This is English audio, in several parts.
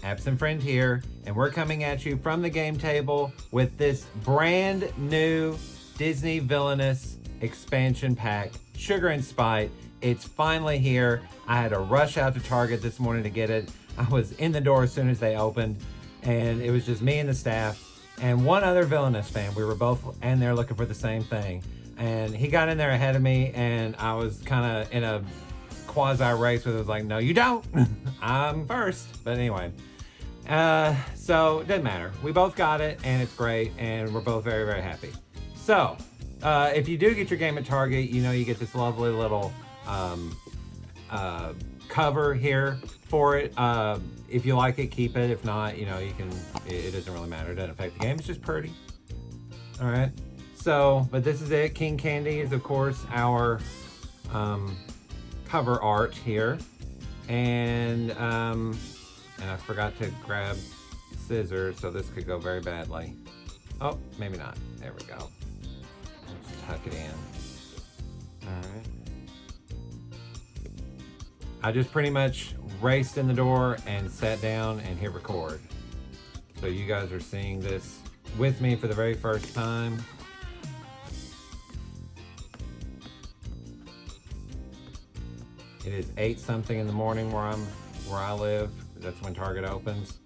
Absent Friend here, and we're coming at you from the game table with this brand new Disney Villainous expansion pack, Sugar and Spite. It's finally here. I had to rush out to Target this morning to get it. I was in the door as soon as they opened, and it was just me and the staff and one other Villainous fan. We were both in there looking for the same thing, and he got in there ahead of me, and I was kind of in a quasi race with it. Was like, no you don't. I'm first. But anyway, so it doesn't matter, we both got it and it's great, and we're both very, very happy. So if you do get your game at Target, you know you get this lovely little cover here for it. If you like it, keep it. If not, you know, you can, it doesn't really matter, it doesn't affect the game, it's just pretty. All right, so but this is it. King Candy is of course our cover art here, and I forgot to grab scissors, so this could go very badly. Oh, maybe not. There we go. Let's tuck it in. All right. I just pretty much raced in the door and sat down and hit record. So you guys are seeing this with me for the very first time. It is 8 something in the morning where I live. That's when Target opens.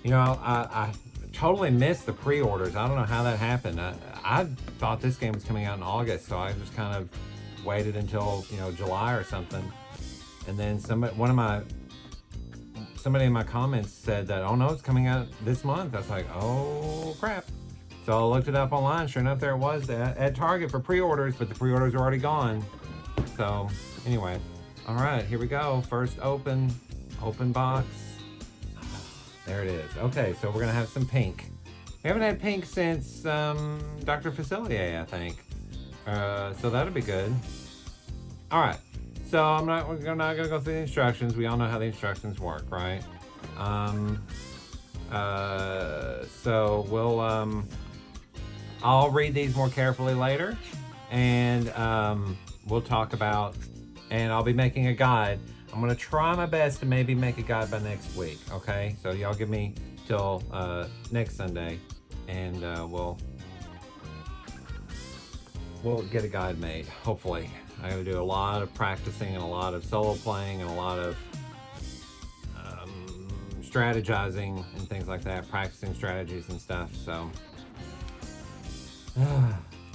You know, I totally missed the pre-orders. I don't know how that happened. I thought this game was coming out in August, so I just kind of waited until, you know, July or something. And then somebody in my comments said that, oh no, it's coming out this month. I was like, oh crap. So I looked it up online. Sure enough, there it was at Target for pre-orders, but the pre-orders are already gone. So anyway, all right, here we go. First open box. There it is. Okay, so we're gonna have some pink. We haven't had pink since Dr. Facilier, I think. So that'll be good. All right, so we're not gonna go through the instructions. We all know how the instructions work, right? So we'll I'll read these more carefully later, and we'll talk about, and I'll be making a guide. I'm gonna try my best to maybe make a guide by next week, okay? So y'all give me till next Sunday, and we'll get a guide made, hopefully. I gotta do a lot of practicing and a lot of solo playing and a lot of strategizing and things like that, practicing strategies and stuff, so.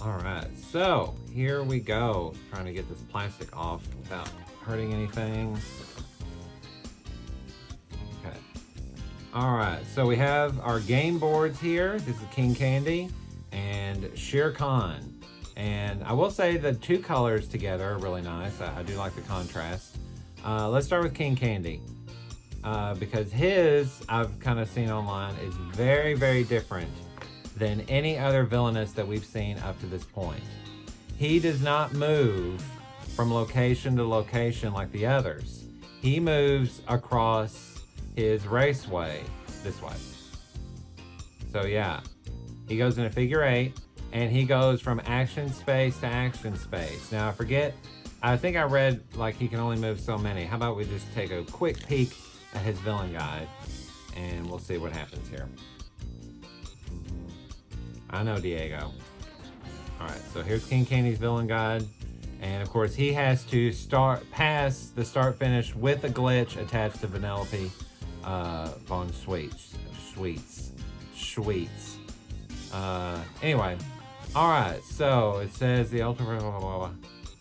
All right, so here we go. Trying to get this plastic off without hurting anything. Okay. All right, so we have our game boards here. This is King Candy and Shere Khan. And I will say the two colors together are really nice. I do like the contrast. Let's start with King Candy. Because his, I've kind of seen online, is very, very different than any other Villainous that we've seen up to this point. He does not move from location to location like the others. He moves across his raceway this way. So yeah, he goes in a figure 8, and he goes from action space to action space. Now I think I read like he can only move so many. How about we just take a quick peek at his villain guide, and we'll see what happens here. I know Diego. All right, so here's King Candy's villain guide. And of course he has to pass the start finish with a glitch attached to Vanellope von Sweets. Anyway, all right, so it says the ultimate blah, blah, blah, blah,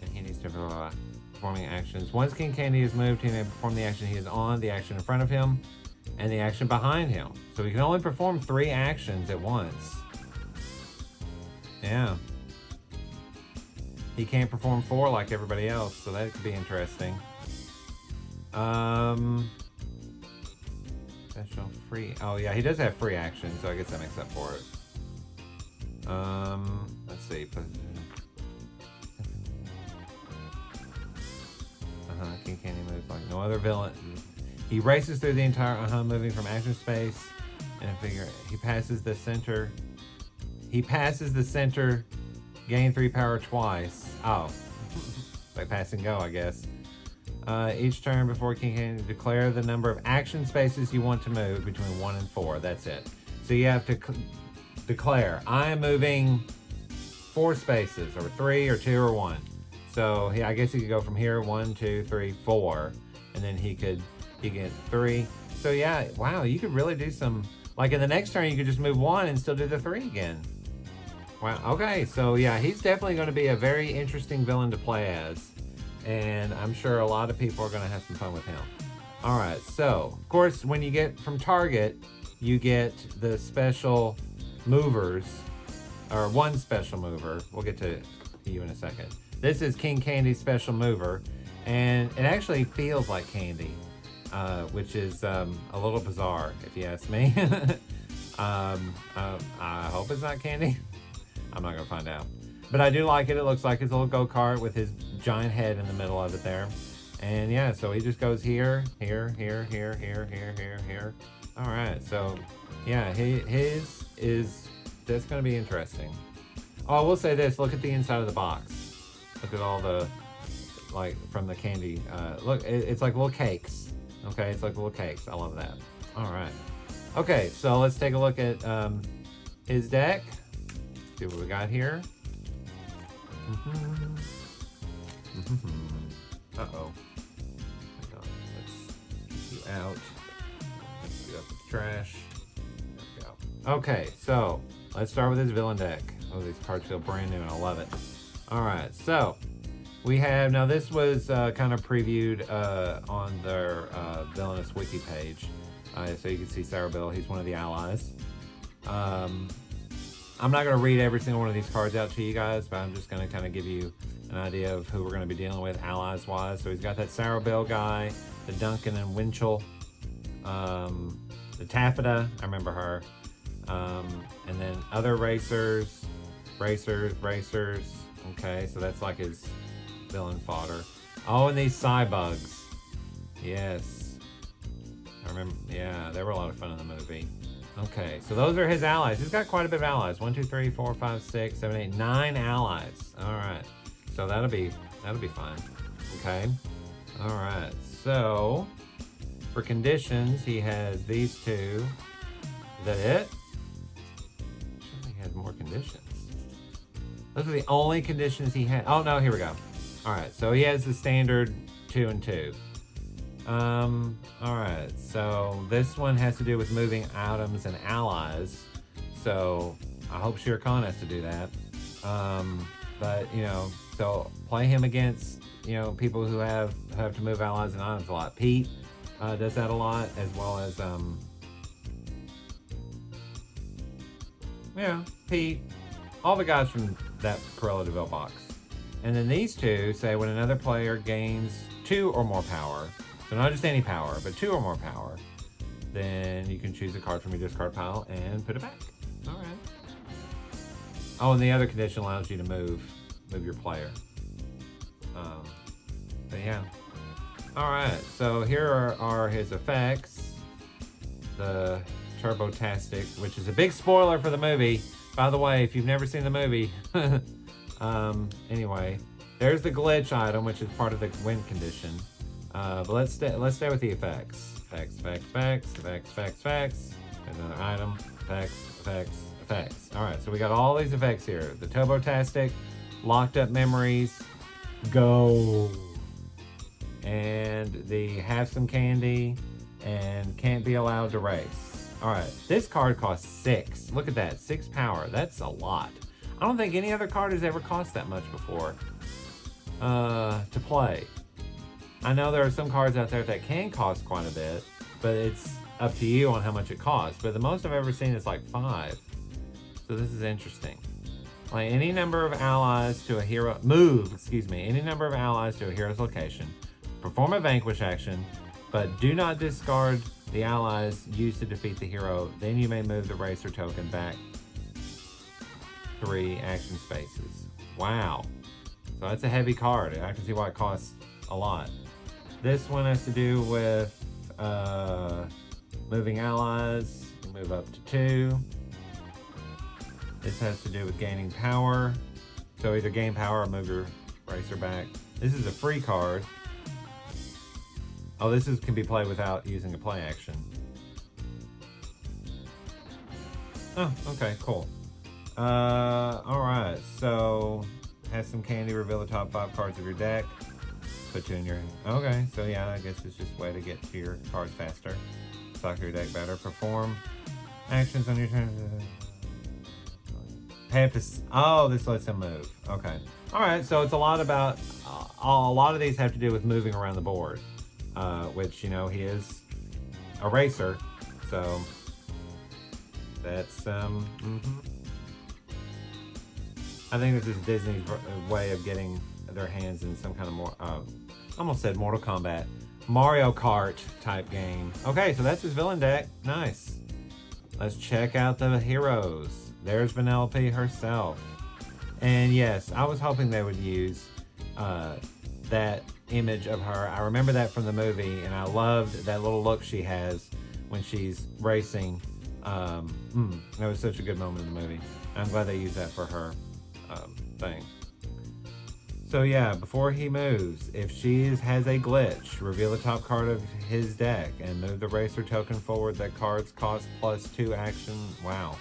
and he needs to blah, blah, blah, performing actions. Once King Candy is moved, he may perform the action he is on, the action in front of him, and the action behind him. So he can only perform 3 actions at once. Yeah. He can't perform 4 like everybody else, so that could be interesting. Special free. Oh yeah, he does have free action, so I guess that makes up for it. Let's see. King Candy moves like no other villain. He races through the entire moving from action space and a figure. He passes the center. Gain 3 power twice. Oh, like pass and go, I guess. Each turn before King Candy, declare the number of action spaces you want to move between 1 and 4. That's it. So you have to declare, I am moving 4 spaces, or 3, or 2, or 1. So I guess he could go from here, 1, 2, 3, 4, and then he get 3. So yeah, wow, you could really do some, like in the next turn, you could just move 1 and still do the 3 again. Wow, okay, so yeah, he's definitely going to be a very interesting villain to play as. And I'm sure a lot of people are going to have some fun with him. All right, so, of course, when you get from Target, you get the special movers, or one special mover. We'll get to you in a second. This is King Candy's special mover, and it actually feels like candy, which is a little bizarre, if you ask me. I hope it's not candy. I'm not going to find out. But I do like it. It looks like his little go-kart with his giant head in the middle of it there. And yeah, so he just goes here, here, here, here, here, here, here, here. All right, so yeah, his is, that's going to be interesting. Oh, I will say this, look at the inside of the box. Look at all the, like, from the candy. Look, it's like little cakes. Okay, it's like little cakes. I love that. All right. Okay, so let's take a look at his deck. See what we got here. Uh-oh. Hang on. Let's keep you out. Let's get up with the trash. There we go. Okay, so let's start with his villain deck. Oh, these cards feel brand new and I love it. Alright, so we have, now this was kind of previewed on their Villainous wiki page. So you can see Sour Bill, he's one of the allies. I'm not going to read every single one of these cards out to you guys, but I'm just going to kind of give you an idea of who we're going to be dealing with allies-wise. So he's got that Sour Bill guy, the Duncan and Winchell, the Taffeta, I remember her, and then other racers. Okay, so that's like his villain fodder. Oh, and these Cybugs. Yes. I remember, yeah, they were a lot of fun in the movie. Okay, so those are his allies. He's got quite a bit of allies. 1, 2, 3, 4, 5, 6, 7, 8, 9 allies. All right, so that'll be fun. Okay, all right. So for conditions, he has these 2. Is that it? I'm sure he has more conditions. Those are the only conditions he had. Oh no, here we go. All right, so he has the standard 2 and 2. All right, so this one has to do with moving items and allies. So I hope Shere Khan has to do that. But you know, so play him against, you know, people who have to move allies and items a lot. Pete does that a lot, as well as yeah, Pete, all the guys from that Cruella de Vil box. And then these 2 say when another player gains 2 or more power, so not just any power, but 2 or more power, then you can choose a card from your discard pile and put it back. All right. Oh, and the other condition allows you to move your player. But yeah. All right, so here are his effects. The Turbotastic, which is a big spoiler for the movie. By the way, if you've never seen the movie, anyway, there's the glitch item, which is part of the win condition. But let's stay with the effects. Effects. There's another item. Effects. All right, so we got all these effects here. The Turbotastic, Locked Up Memories, Go, and the Have Some Candy, and Can't Be Allowed to Race. All right, this card costs 6. Look at that, 6 power. That's a lot. I don't think any other card has ever cost that much before to play. I know there are some cards out there that can cost quite a bit, but it's up to you on how much it costs. But the most I've ever seen is like 5. So this is interesting. Play any number of allies to a hero, any number of allies to a hero's location. Perform a vanquish action, but do not discard the allies used to defeat the hero. Then you may move the racer token back 3 action spaces. Wow. So that's a heavy card. I can see why it costs a lot. This one has to do with moving allies. You move up to 2. This has to do with gaining power. So either gain power or move your racer back. This is a free card. Oh, can be played without using a play action. Oh, okay, cool. Alright, so has some candy, reveal the top 5 cards of your deck. Put 2 in your... Okay, so yeah, I guess it's just a way to get to your cards faster. Stock your deck better. Perform actions on your turn. Oh, this lets him move. Okay. Alright, so it's a lot about... a lot of these have to do with moving around the board. Which, you know, he is a racer. So, that's... I think this is Disney's way of getting their hands in some kind of more, almost said Mortal Kombat, Mario Kart type game. Okay, so that's his villain deck. Nice. Let's check out the heroes. There's Vanellope herself. And yes, I was hoping they would use that image of her. I remember that from the movie, and I loved that little look she has when she's racing. That was such a good moment in the movie. I'm glad they used that for her thing. So yeah, before he moves, if she has a glitch, reveal the top card of his deck and move the racer token forward. That card's cost +2 action. Wow.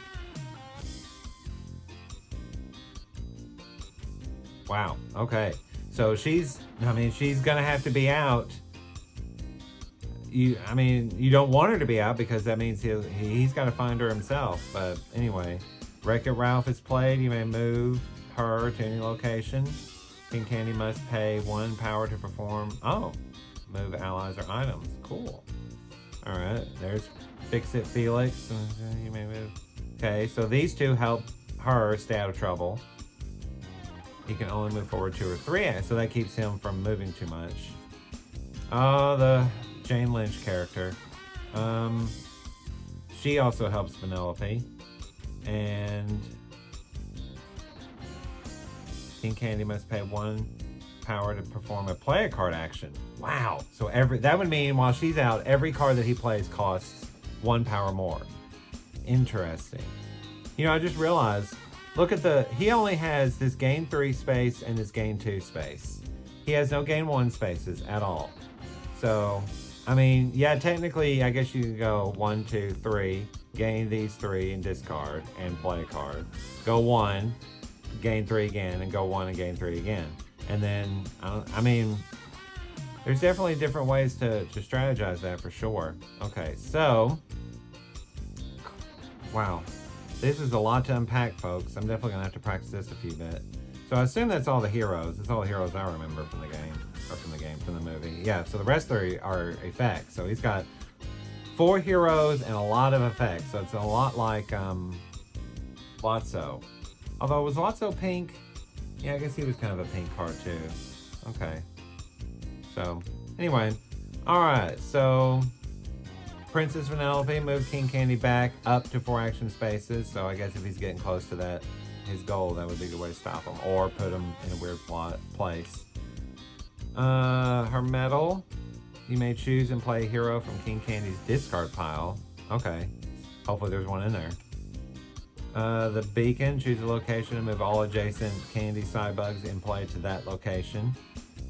Wow. Okay. So she's gonna have to be out. You don't want her to be out because that means he's got to find her himself. But anyway, Wreck-It Ralph is played. You may move her to any location. King Candy must pay 1 power to perform. Oh, move allies or items. Cool. All right, there's Fix-It Felix. You may move. Okay, so these two help her stay out of trouble. He can only move forward 2 or 3, so that keeps him from moving too much. Oh, the Jane Lynch character. She also helps Vanellope. And King Candy must pay 1 power to perform a play a card action. Wow. So that would mean while she's out, every card that he plays costs 1 power more. Interesting. You know, I just realized, look at he only has this gain 3 space and this gain 2 space. He has no gain 1 spaces at all. So, I mean, yeah, technically, I guess you could go 1, 2, 3, gain these 3 and discard and play a card. Go 1, gain 3 again, and go 1 and gain 3 again. And then, I mean, there's definitely different ways to strategize that for sure. Okay, so, wow. This is a lot to unpack, folks. I'm definitely going to have to practice this a few bit. So I assume that's all the heroes. That's all the heroes I remember from the game. Or from the movie. Yeah, so the rest are effects. So he's got 4 heroes and a lot of effects. So it's a lot like Lotso. Although, was Lotso pink? Yeah, I guess he was kind of a pink card too. Okay. So, anyway. Alright, so Princess Vanellope moved King Candy back up to 4 action spaces. So I guess if he's getting close to his goal, that would be a good way to stop him. Or put him in a weird place. Her medal. You may choose and play a hero from King Candy's discard pile. Okay. Hopefully there's one in there. The beacon. Choose a location and move all adjacent candy side bugs in play to that location.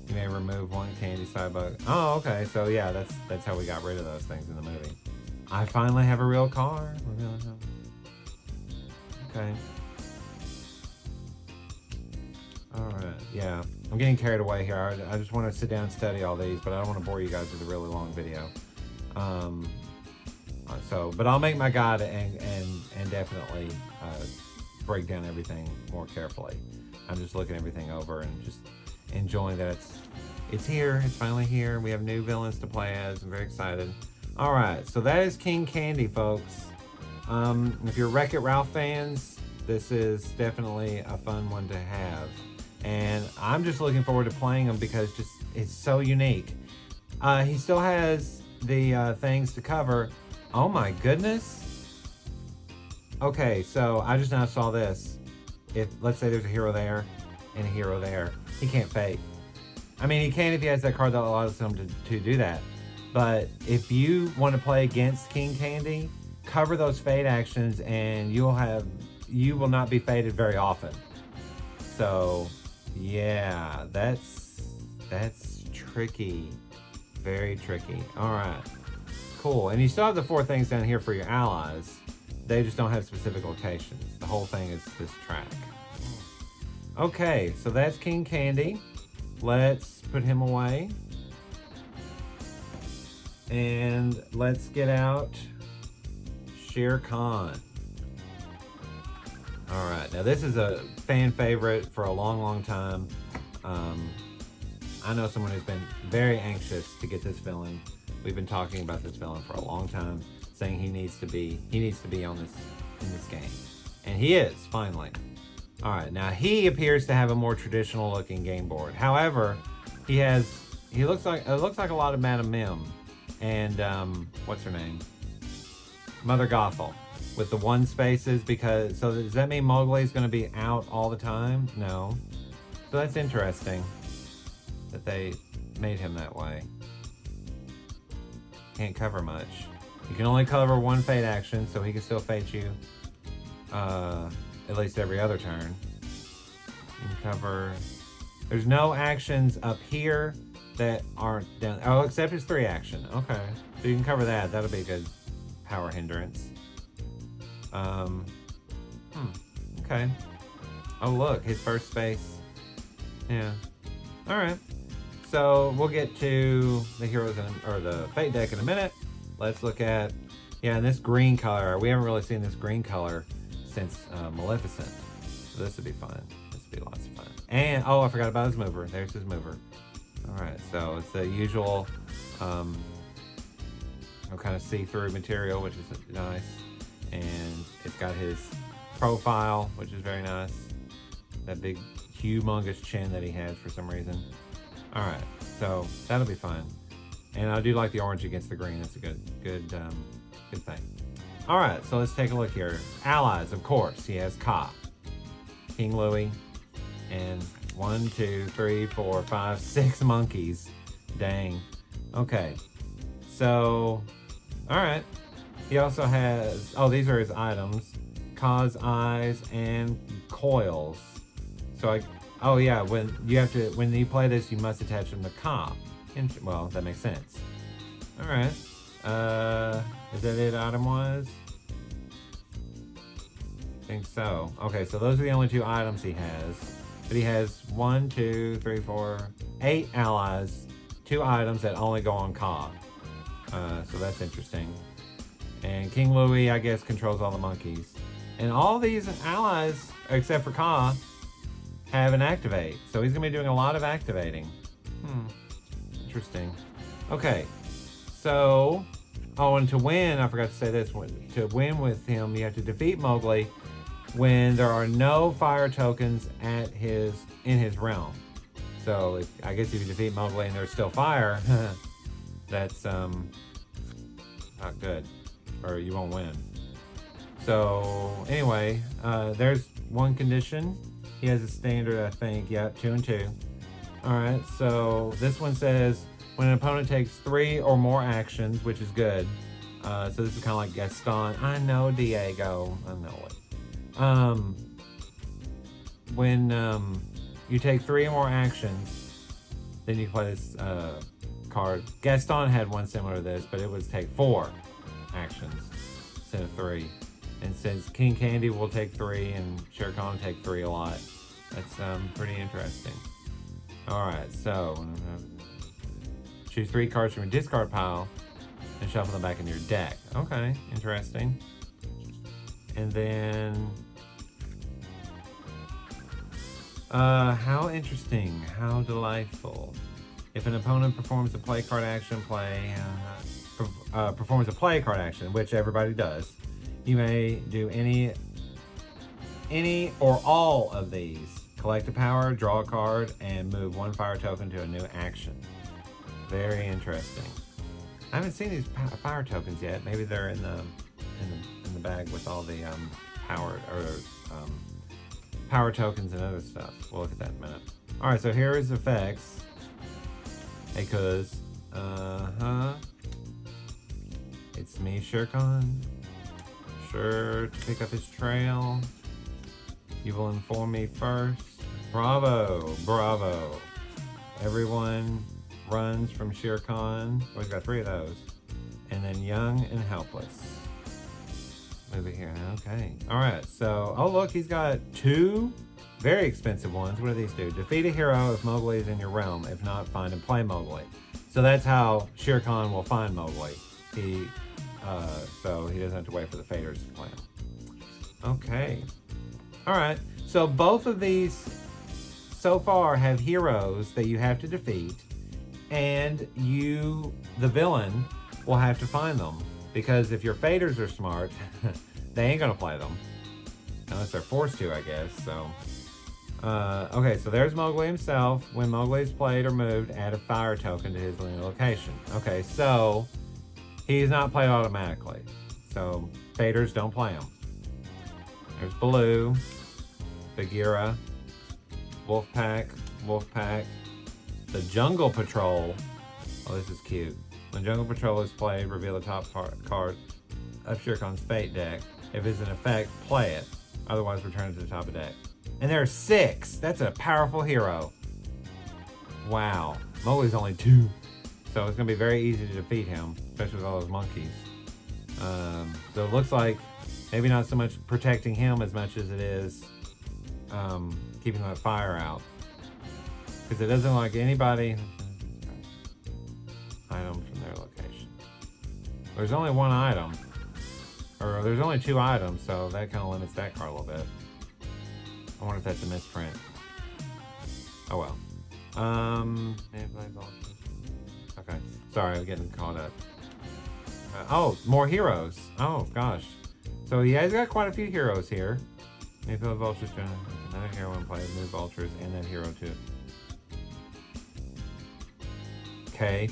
You may remove 1 candy side bug. Oh, okay. So yeah, that's how we got rid of those things in the movie. I finally have a real car. Okay. Alright, yeah. I'm getting carried away here. I just want to sit down and study all these, but I don't want to bore you guys with a really long video. But I'll make my guide and definitely break down everything more carefully. I'm just looking everything over and just enjoying that it's here. It's finally here. We have new villains to play as. I'm very excited. Alright, so that is King Candy, folks. If you're Wreck-It Ralph fans, this is definitely a fun one to have. And I'm just looking forward to playing him because it's so unique. He still has the things to cover. Oh my goodness. Okay, so I just now saw this. Let's say there's a hero there and a hero there. He can't fake. I mean, he can if he has that card that allows him to do that. But if you want to play against King Candy, cover those fade actions and you will not be faded very often. So, yeah, that's tricky. Very tricky. All right. Cool. And you still have the 4 things down here for your allies. They just don't have specific locations. The whole thing is this track. Okay, so that's King Candy. Let's put him away. And let's get out Shere Khan. All right, now this is a fan favorite for a long, long time. I know someone who's been very anxious to get this villain. We've been talking about this villain for a long time, saying he needs to be on this in this game, and he is finally. All right, now he appears to have a more traditional looking game board. However, he looks like a lot of Madam Mim and what's her name, Mother Gothel, with the 1 spaces. Because so does that mean Mowgli's going to be out all the time? No. So that's interesting that they made him that way. Can't cover much. You can only cover 1 fate action, so he can still fate you at least every other turn. You can cover... There's no actions up here that aren't down... Oh, except his 3 action. Okay. So you can cover that. That'll be a good power hindrance. Okay. Oh, look. His first space. Yeah. Alright. So we'll get to the heroes or the fate deck in a minute. Let's look at... Yeah, and this green color. We haven't really seen this green color since Maleficent. So this would be fun. This would be lots of fun. And, oh, I forgot about his mover. There's his mover. Alright, so it's the usual kind of see-through material, which is nice. And it's got his profile, which is very nice. That big, humongous chin that he has for some reason. Alright, so that'll be fun. And I do like the orange against the green. That's a good thing. Alright, so let's take a look here. Allies, of course. He has Ka, King Louie, and 1, 2, 3, 4, 5, 6 monkeys. Dang. Okay. So, alright. He also has, oh, these are his items. Ka's eyes and coils. So oh yeah, when you play this, you must attach them to Ka. Well, that makes sense. Alright. Is that it item-wise? I think so. Okay, so those are the only 2 items he has. But he has 1, 2, 3, 4, 8 allies, 2 items that only go on Ka. So that's interesting. And King Louie, I guess, controls all the monkeys. And all these allies, except for Ka, have an activate. So he's going to be doing a lot of activating. Interesting. Okay. So, oh, and to win, I forgot to say this. To win with him, you have to defeat Mowgli when there are no fire tokens in his realm. So, I guess if you defeat Mowgli and there's still fire, that's not good. Or you won't win. So, anyway, there's one condition. He has a standard, I think. Yeah, 2 and 2. Alright, so this one says, when an opponent takes 3 or more actions, which is good. So this is kind of like Gaston. I know, Diego. I know it. When you take 3 or more actions, then you play this card. Gaston had one similar to this, but it was take 4 actions instead of 3. And since King Candy will take 3 and Shere Khan will take 3 a lot, that's pretty interesting. Alright, so choose 3 cards from your discard pile and shuffle them back into your deck. Okay, interesting. And then how interesting, how delightful. If an opponent performs a play card action, performs a play card action, which everybody does, you may do any or all of these. Collect a power, draw a card, and move 1 fire token to a new action. Very interesting. I haven't seen these fire tokens yet. Maybe they're in the bag with all the power tokens and other stuff. We'll look at that in a minute. All right, so here is effects. Hey, cuz. It's me, Shere Khan. Sure to pick up his trail. You will inform me first. Bravo, bravo. Everyone runs from Shere Khan. Oh, he's got 3 of those. And then Young and Helpless. Move it here. Okay. All right. So, oh look, he's got 2 very expensive ones. What do these do? Defeat a hero if Mowgli is in your realm. If not, find and play Mowgli. So that's how Shere Khan will find Mowgli. So he doesn't have to wait for the faders to play him. Okay. All right. So both of these so far have heroes that you have to defeat, and you, the villain, will have to find them. Because if your faders are smart, they ain't gonna play them. Unless they're forced to, I guess. So, okay, so there's Mowgli himself. When Mowgli is played or moved, add a fire token to his linear location. Okay, so he's not played automatically. So faders don't play him. There's Baloo, Bagheera, Wolfpack, the Jungle Patrol. Oh, this is cute. When Jungle Patrol is played, reveal the top card of Shere Khan's Fate deck. If it's an effect, play it. Otherwise, return it to the top of the deck. And there are 6. That's a powerful hero. Wow. Mowgli's only 2. So it's going to be very easy to defeat him, especially with all those monkeys. So it looks like maybe not so much protecting him as much as it is keeping that fire out. Because it doesn't like anybody... Item from their location. There's only 1 item. Or there's only 2 items, so that kind of limits that card a little bit. I wonder if that's a misprint. Oh well. Okay. Sorry, I'm getting caught up. Oh, more heroes. Oh gosh. So he has got quite a few heroes here. Maybe the vultures doing another hero in play, move vultures, and that hero too. Okay.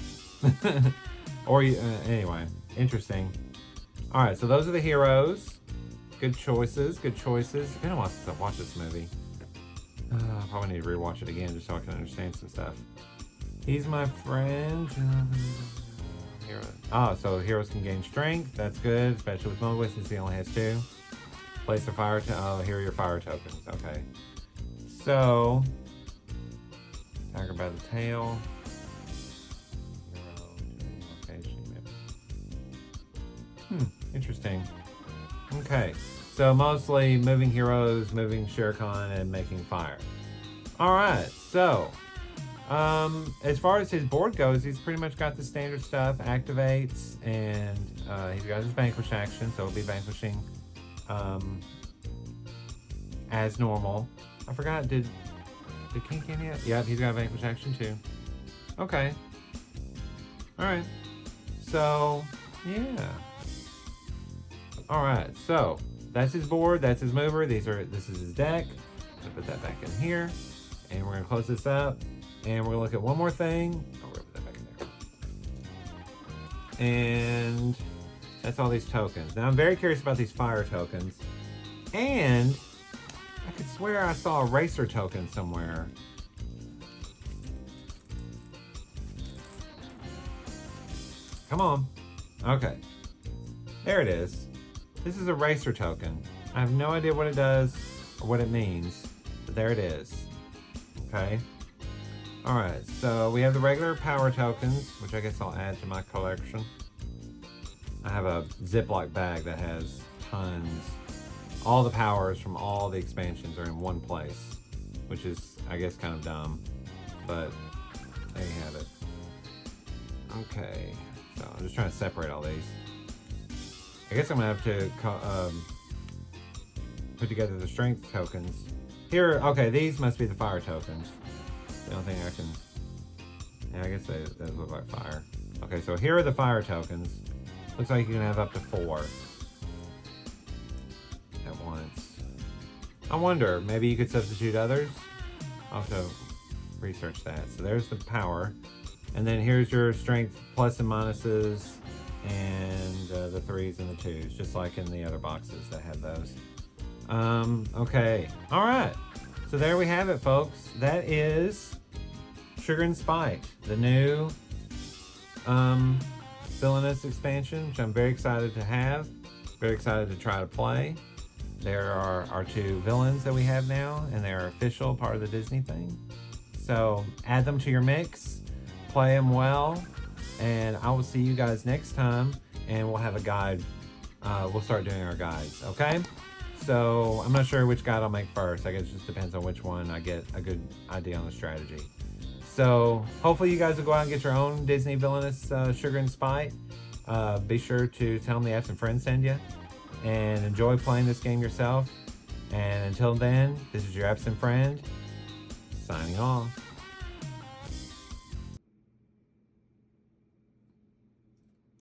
Or anyway, interesting. All right, so those are the heroes. Good choices. Good choices. I don't want to watch this movie. I probably need to rewatch it again just so I can understand some stuff. He's my friend. Hero. Oh, so heroes can gain strength. That's good, especially with Mowgli since he only has 2. Place a fire. Oh, here are your fire tokens. Okay. So, tiger by the tail. Interesting. Okay, so mostly moving heroes, moving Shere Khan, and making fire. All right, so as far as his board goes, he's pretty much got the standard stuff, activates, and he's got his vanquish action, so he'll be vanquishing as normal. I forgot, did King Candy yet? Yep, he's got a vanquish action too. Okay. All right. So, yeah. All right, so that's his board, that's his mover. This is his deck. I'm gonna put that back in here, and we're gonna close this up, and we're gonna look at one more thing. Oh, we're gonna put that back in there. And that's all these tokens. Now I'm very curious about these fire tokens, and I could swear I saw a racer token somewhere. Come on. Okay. There it is. This is a racer token. I have no idea what it does or what it means, but there it is. Okay. Alright, so we have the regular power tokens, which I guess I'll add to my collection. I have a Ziploc bag that has tons. All the powers from all the expansions are in one place, which is, I guess, kind of dumb, but there you have it. Okay, so I'm just trying to separate all these. I guess I'm gonna have to put together the strength tokens. Here, okay, these must be the fire tokens. The only thing I can, yeah, I guess those look like fire. Okay, so here are the fire tokens. Looks like you can have up to 4 at once. I wonder, maybe you could substitute others? I'll have to research that. So there's the power. And then here's your strength plus and minuses, and the 3s and the 2s, just like in the other boxes that have those. Okay, all right. So there we have it, folks. That is Sugar and Spite, the new Villainous expansion, which I'm very excited to have. Very excited to try to play. There are our 2 villains that we have now, and they're official, part of the Disney thing. So add them to your mix. play them well, and I will see you guys next time, and we'll have a guide. We'll start doing our guides, okay? So I'm not sure which guide I'll make first. I guess it just depends on which one I get a good idea on the strategy. So hopefully you guys will go out and get your own Disney Villainous Sugar and Spite. Be sure to tell them the apps and friends send you, and enjoy playing this game yourself. And until then, this is your absent friend, signing off.